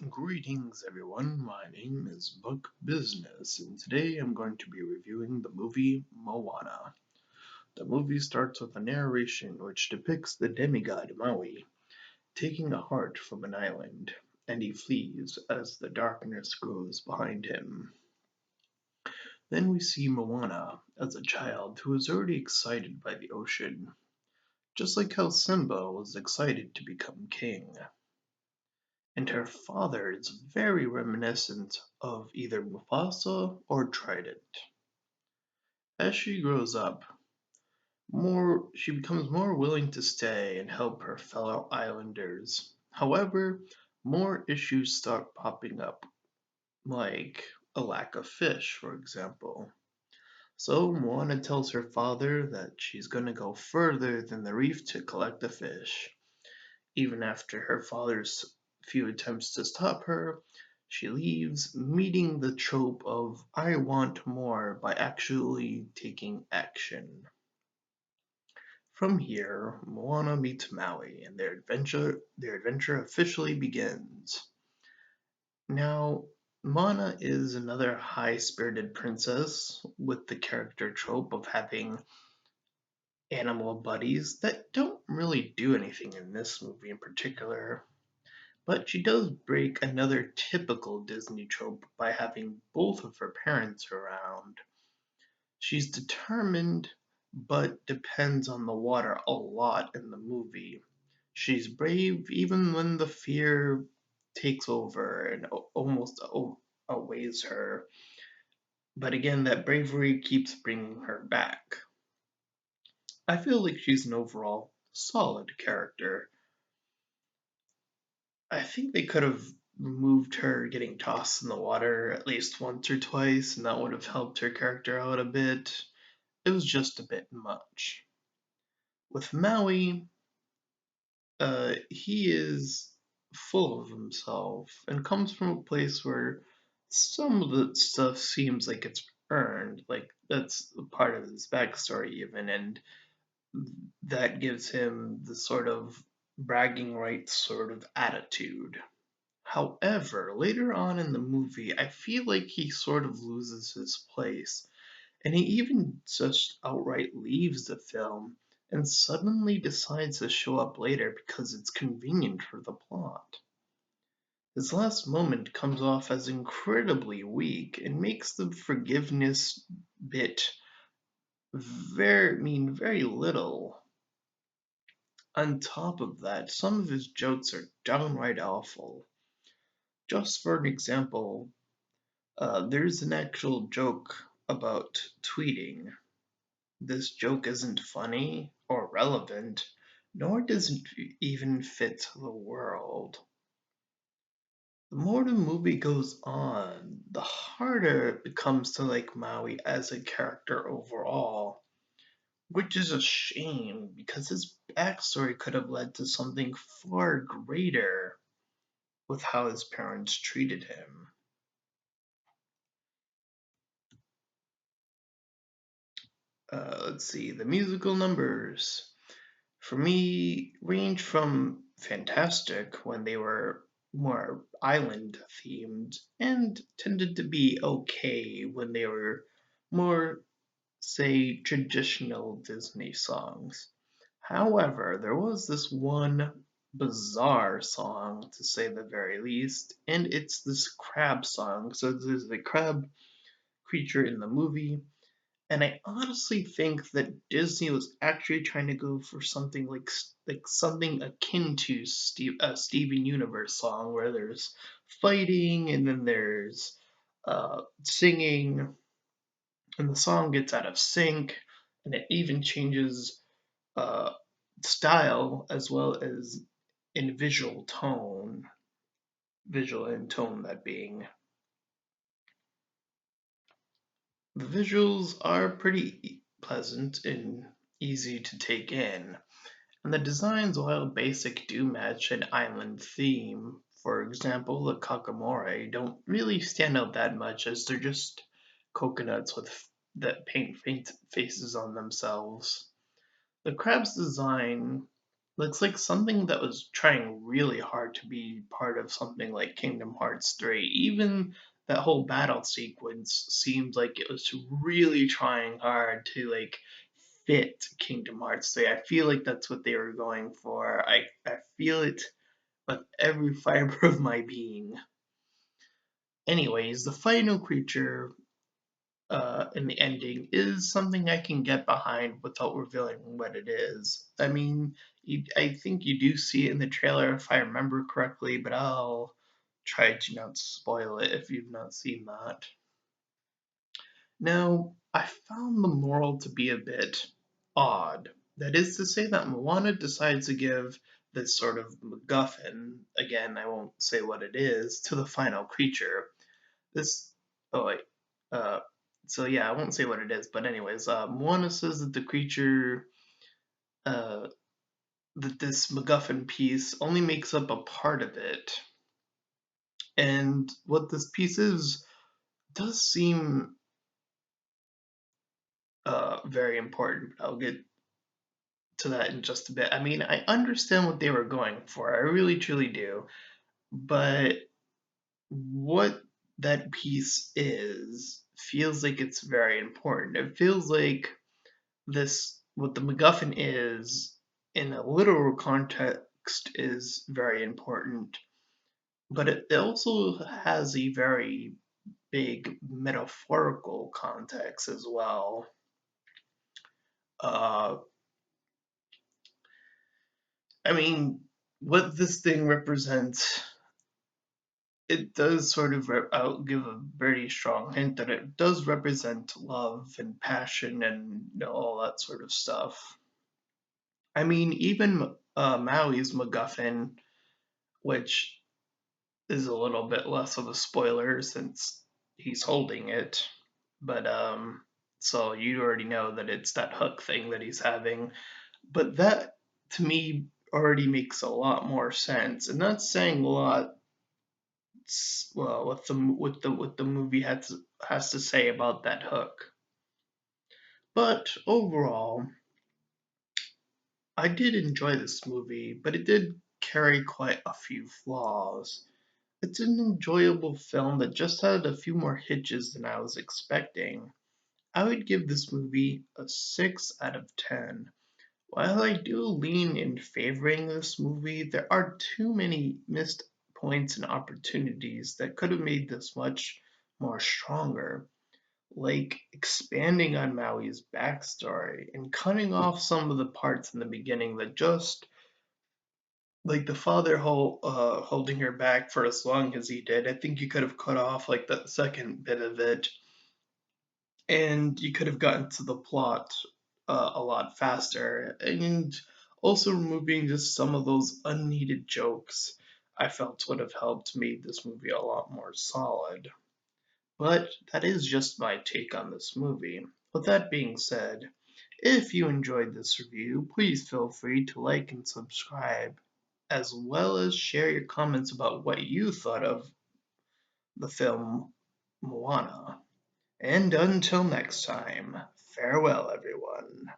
Greetings, everyone. My name is Book Business, and today I'm going to be reviewing the movie Moana. The movie starts with a narration which depicts the demigod Maui taking a heart from an island, and he flees as the darkness grows behind him. Then we see Moana as a child who is already excited by the ocean, just like how Simba was excited to become king. And her father is very reminiscent of either Mufasa or Trident. As she grows up, she becomes more willing to stay and help her fellow islanders. However, more issues start popping up, like a lack of fish, for example. So Moana tells her father that she's gonna go further than the reef to collect the fish. Even after her father's few attempts to stop her, she leaves, meeting the trope of "I want more" by actually taking action. From here, Moana meets Maui, and their adventure officially begins. Now, Moana is another high-spirited princess with the character trope of having animal buddies that don't really do anything in this movie in particular. But she does break another typical Disney trope by having both of her parents around. She's determined, but depends on the water a lot in the movie. She's brave even when the fear takes over and almost outweighs her. But again, that bravery keeps bringing her back. I feel like she's an overall solid character. I think they could have removed her getting tossed in the water at least once or twice, and that would have helped her character out a bit. It was just a bit much. With Maui, he is full of himself and comes from a place where some of the stuff seems like it's earned, like that's a part of his backstory, even, and that gives him the sort of bragging rights sort of attitude. However, later on in the movie, I feel like he sort of loses his place, and he even just outright leaves the film and suddenly decides to show up later because it's convenient for the plot. His last moment comes off as incredibly weak and makes the forgiveness bit mean very little. On top of that, some of his jokes are downright awful. Just for an example, there's an actual joke about tweeting. This joke isn't funny or relevant, nor does it even fit the world. The more the movie goes on, the harder it becomes to like Maui as a character overall, which is a shame because his backstory could have led to something far greater with how his parents treated him. Let's see, the musical numbers for me range from fantastic when they were more island themed and tended to be okay when they were more, say, traditional Disney songs. However, there was this one bizarre song, to say the very least, and it's this crab song. So there's a crab creature in the movie, and I honestly think that Disney was actually trying to go for something like something akin to Steven Universe song, where there's fighting and then there's singing, and the song gets out of sync, and it even changes uh, style as well as in visual and tone that being. The visuals are pretty pleasant and easy to take in, and the designs, while basic, do match an island theme. For example, the Kakamore don't really stand out that much as they're just coconuts that paint faces on themselves. The crab's design looks like something that was trying really hard to be part of something like Kingdom Hearts 3. Even that whole battle sequence seemed like it was really trying hard to fit Kingdom Hearts 3. I feel like that's what they were going for. I feel it with every fiber of my being. Anyways, the final creature in the ending is something I can get behind without revealing what it is. I mean, I think you do see it in the trailer if I remember correctly, but I'll try to not spoil it if you've not seen that. Now, I found the moral to be a bit odd. That is to say that Moana decides to give this sort of MacGuffin, again, I won't say what it is, to the final creature. This, oh wait, uh, so yeah, I won't say what it is, but anyways, Moana says that the creature, uh, that this MacGuffin piece only makes up a part of it, and what this piece is does seem very important. I'll get to that in just a bit. I mean, I understand what they were going for, I really truly do, but what that piece is feels like it's very important. It feels like this what the MacGuffin is in a literal context is very important, but it also has a very big metaphorical context as well. Uh, I mean, what this thing represents, it does sort of I'll give a very strong hint that it does represent love and passion and all that sort of stuff. I mean, even Maui's MacGuffin, which is a little bit less of a spoiler since he's holding it. But so you already know that it's that hook thing that he's having. But that to me already makes a lot more sense, and that's saying a lot. Well, what the movie has to say about that hook. But overall, I did enjoy this movie, but it did carry quite a few flaws. It's an enjoyable film that just had a few more hitches than I was expecting. I would give this movie a 6 out of 10. While I do lean in favoring this movie, there are too many missed points and opportunities that could have made this much more stronger, like expanding on Maui's backstory and cutting off some of the parts in the beginning that just like the father holding her back for as long as he did. I think you could have cut off like the second bit of it, and you could have gotten to the plot a lot faster. And also removing just some of those unneeded jokes, I felt would have helped make this movie a lot more solid. But that is just my take on this movie. With that being said, if you enjoyed this review, please feel free to like and subscribe, as well as share your comments about what you thought of the film Moana. And until next time, farewell, everyone.